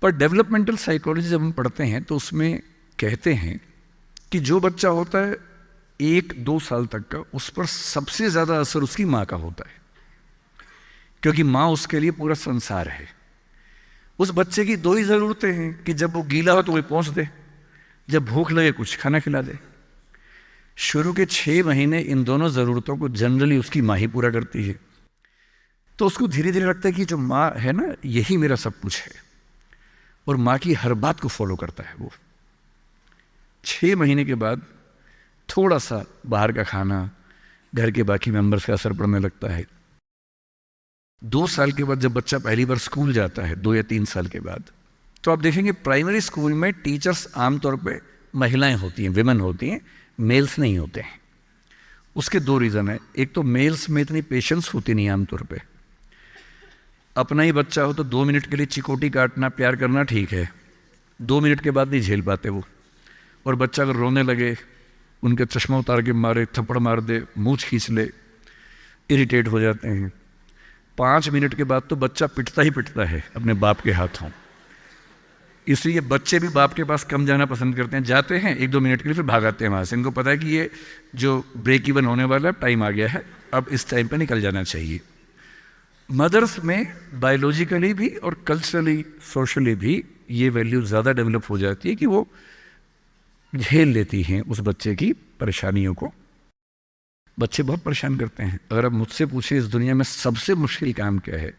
पर developmental psychology जब हम पढ़ते हैं तो उसमें कहते हैं कि जो बच्चा होता है 1-2 साल तक का, उस पर सबसे ज़्यादा असर उसकी माँ का होता है, क्योंकि माँ उसके लिए पूरा संसार है। उस बच्चे की 2 ही ज़रूरतें हैं कि जब वो गीला हो तो वो पहुँच दे, जब भूख लगे कुछ खाना खिला दे। शुरू के 6 महीने इन दोनों ज़रूरतों को जनरली उसकी माँ ही पूरा करती है। तो उसको धीरे धीरे लगता है कि जो माँ है ना, यही मेरा सब कुछ है, और माँ की हर बात को फॉलो करता है वो। 6 महीने के बाद थोड़ा सा बाहर का खाना, घर के बाकी मेंबर्स का असर पड़ने लगता है। 2 साल के बाद जब बच्चा पहली बार स्कूल जाता है, 2 या 3 साल के बाद, तो आप देखेंगे प्राइमरी स्कूल में टीचर्स आमतौर पे महिलाएं होती हैं, विमेन होती हैं, मेल्स नहीं होते हैं। उसके 2 रीज़न है। एक तो मेल्स में इतनी पेशेंस होती नहीं आमतौर पे। अपना ही बच्चा हो तो 2 मिनट के लिए चिकोटी काटना, प्यार करना ठीक है, 2 मिनट के बाद नहीं झेल पाते वो। और बच्चा अगर रोने लगे, उनके चश्मा उतार के मारे, थप्पड़ मार दे, मूंछ खींच ले, इरिटेट हो जाते हैं। 5 मिनट के बाद तो बच्चा पिटता ही पिटता है अपने बाप के हाथों। इसलिए बच्चे भी बाप के पास कम जाना पसंद करते हैं, जाते हैं 1-2 मिनट के लिए, फिर भाग आते हैं वहाँ से। इनको पता है कि ये जो ब्रेक इवन होने वाला टाइम आ गया है, अब इस टाइम पे निकल जाना चाहिए। मदर्स में बायोलॉजिकली भी और कल्चरली, सोशली भी ये वैल्यू ज़्यादा डेवलप हो जाती है कि वो झेल लेती हैं उस बच्चे की परेशानियों को। बच्चे बहुत परेशान करते हैं। अगर आप मुझसे पूछें इस दुनिया में सबसे मुश्किल काम क्या है,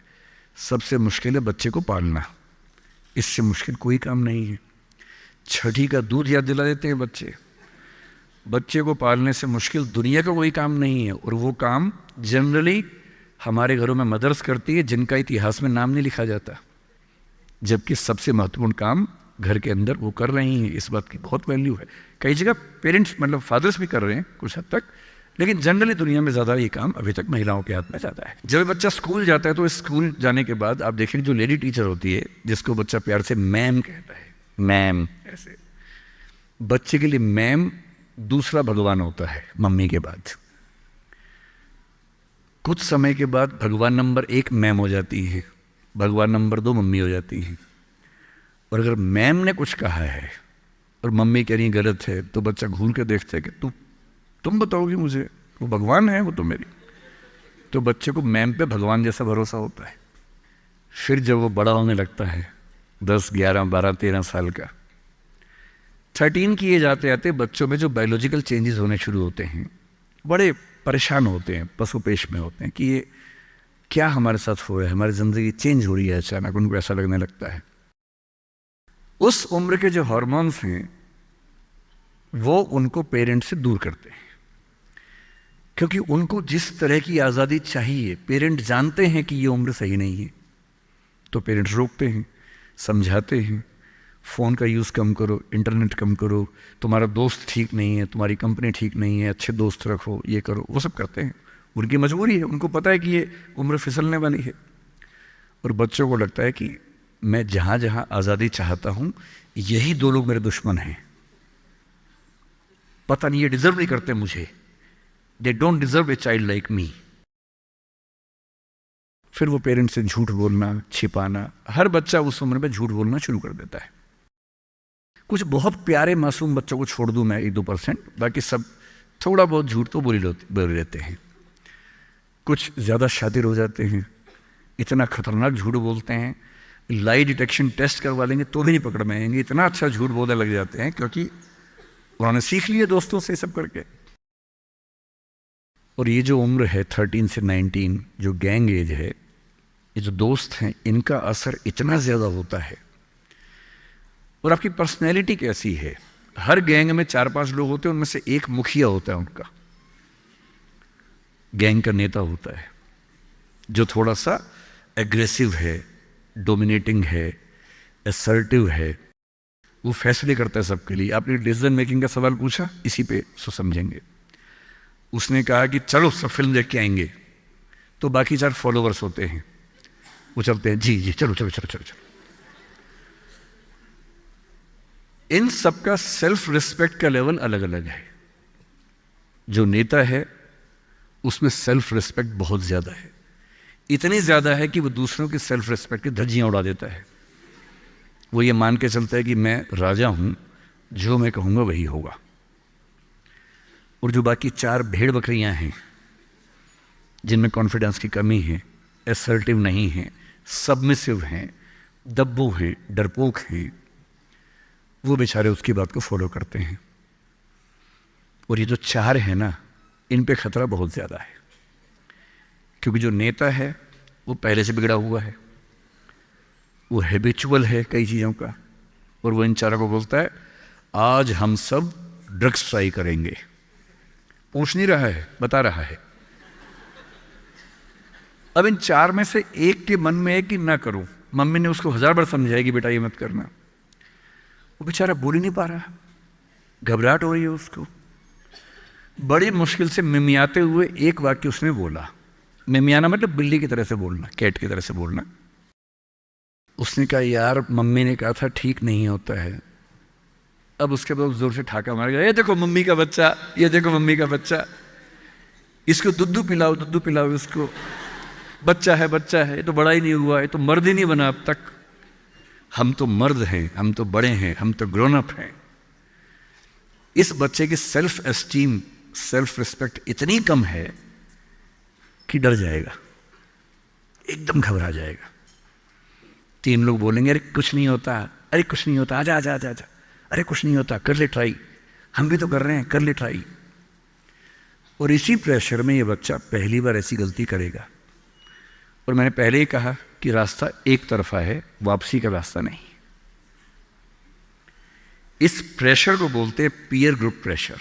सबसे मुश्किल है बच्चे को पालना। इससे मुश्किल कोई काम नहीं है। छठी का दूध याद दिला देते हैं बच्चे। बच्चे को पालने से मुश्किल दुनिया का कोई काम नहीं है, और वो काम जनरली हमारे घरों में मदर्स करती है, जिनका इतिहास में नाम नहीं लिखा जाता, जबकि सबसे महत्वपूर्ण काम घर के अंदर वो कर रही हैं। इस बात की बहुत वैल्यू है। कई जगह पेरेंट्स मतलब फादर्स भी कर रहे हैं कुछ हद तक, लेकिन जनरली दुनिया में ज़्यादा ये काम अभी तक महिलाओं के हाथ में ज़्यादा है। जब बच्चा स्कूल जाता है तो स्कूल जाने के बाद आप देखेंगे जो लेडी टीचर होती है, जिसको बच्चा प्यार से मैम कहता है, मैम, ऐसे बच्चे के लिए मैम दूसरा भगवान होता है मम्मी के बाद। कुछ समय के बाद भगवान नंबर 1 मैम हो जाती है, भगवान नंबर 2 मम्मी हो जाती है। और अगर मैम ने कुछ कहा है और मम्मी कह रही गलत है, तो बच्चा घूर के देखता है कि तुम बताओगी मुझे, वो भगवान है वो तो मेरी। तो बच्चे को मैम पे भगवान जैसा भरोसा होता है। फिर जब वो बड़ा होने लगता है, 10, 11, 12, 13 साल का, 13 की एज आते आते बच्चों में जो बायोलॉजिकल चेंजेस होने शुरू होते हैं, बड़े परेशान होते हैं, पशुपेश में होते हैं कि ये क्या हमारे साथ हो रहा है, हमारी ज़िंदगी चेंज हो रही है अचानक, उनको ऐसा लगने लगता है। उस उम्र के जो हार्मोन्स हैं वो उनको पेरेंट्स से दूर करते हैं, क्योंकि उनको जिस तरह की आज़ादी चाहिए, पेरेंट जानते हैं कि ये उम्र सही नहीं है, तो पेरेंट्स रोकते हैं, समझाते हैं, फ़ोन का यूज़ कम करो, इंटरनेट कम करो, तुम्हारा दोस्त ठीक नहीं है, तुम्हारी कंपनी ठीक नहीं है, अच्छे दोस्त रखो, ये करो, वो सब करते हैं। उनकी मजबूरी है, उनको पता है कि ये उम्र फिसलने वाली है। और बच्चों को लगता है कि मैं जहाँ जहाँ आज़ादी चाहता हूँ, यही 2 लोग मेरे दुश्मन हैं, पता नहीं ये डिजर्व नहीं करते मुझे, they don't deserve a child like me. फिर वो पेरेंट्स से झूठ बोलना, छिपाना, हर बच्चा उस उम्र में झूठ बोलना शुरू कर देता है। कुछ बहुत प्यारे मासूम बच्चों को छोड़ दूं मैं 1-2%, बाकी सब थोड़ा बहुत झूठ तो बोल लेते हैं। कुछ ज़्यादा शातिर हो जाते हैं, इतना खतरनाक झूठ बोलते हैं, लाई डिटेक्शन टेस्ट करवा लेंगे तो भी नहीं पकड़ में आएंगे, इतना अच्छा झूठ बोलने लग जाते हैं, क्योंकि उन्होंने सीख लिया दोस्तों से सब करके। और ये जो उम्र है 13 से 19, जो गैंग एज है, ये जो दोस्त हैं, इनका असर इतना ज़्यादा होता है। और आपकी पर्सनैलिटी कैसी है, हर गैंग में 4-5 लोग होते हैं, उनमें से एक मुखिया होता है, उनका गैंग का नेता होता है, जो थोड़ा सा एग्रेसिव है, डोमिनेटिंग है, असर्टिव है, वो फैसले करता है सबके लिए। आपने डिसीजन मेकिंग का सवाल पूछा, इसी पे सो समझेंगे। उसने कहा कि चलो सब फिल्म देख के आएंगे, तो बाकी 4 फॉलोवर्स होते हैं, वो चलते हैं, जी जी चलो चलो चलो चलो चलो। इन सबका सेल्फ रिस्पेक्ट का लेवल अलग अलग है। जो नेता है उसमें सेल्फ रिस्पेक्ट बहुत ज़्यादा है, इतनी ज़्यादा है कि वो दूसरों की सेल्फ रिस्पेक्ट की धज्जियाँ उड़ा देता है। वो ये मान के चलता है कि मैं राजा हूँ, जो मैं कहूँगा वही होगा। और जो बाकी 4 भेड़ बकरियाँ हैं जिनमें कॉन्फिडेंस की कमी है, असर्टिव नहीं है, सबमिसिव हैं, दब्बू हैं, डरपोक हैं, वो बेचारे उसकी बात को फॉलो करते हैं। और ये जो 4 हैं ना, इन पे खतरा बहुत ज़्यादा है, क्योंकि जो नेता है वो पहले से बिगड़ा हुआ है, वो हैबिचुअल है कई चीज़ों का, और वो इन 4 को बोलता है आज हम सब ड्रग्स ट्राई करेंगे। पूछ नहीं रहा है, बता रहा है। अब इन 4 में से एक के मन में है कि ना करूं, मम्मी ने उसको 1000 बार समझाया कि बेटा ये मत करना, वो बेचारा बोल ही नहीं पा रहा, घबराहट हो रही है उसको। बड़ी मुश्किल से मिमियाते हुए एक वाक्य उसने बोला। मिमियाना मतलब बिल्ली की तरह से बोलना, कैट की तरह से बोलना। उसने कहा यार मम्मी ने कहा था ठीक नहीं होता है। अब उसके बाद जोर से ठाका मार गया, ये देखो मम्मी का बच्चा, ये देखो मम्मी का बच्चा, इसको दुद्धू पिलाओ इसको, बच्चा है, ये तो बड़ा ही नहीं हुआ, ये तो मर्द ही नहीं बना अब तक। हम तो मर्द हैं, हम तो बड़े हैं, हम तो ग्रोन अप हैं। इस बच्चे की सेल्फ एस्टीम, सेल्फ रिस्पेक्ट इतनी कम है कि डर जाएगा, एकदम घबरा जाएगा। 3 लोग बोलेंगे अरे कुछ नहीं होता, अरे कुछ नहीं होता, आजा आजा आजा आजा, अरे कुछ नहीं होता, कर ले ट्राई, हम भी तो कर रहे हैं, कर ले ट्राई। और इसी प्रेशर में ये बच्चा पहली बार ऐसी गलती करेगा। और मैंने पहले ही कहा कि रास्ता एक तरफा है, वापसी का रास्ता नहीं। इस प्रेशर को बोलते हैं पीयर ग्रुप प्रेशर।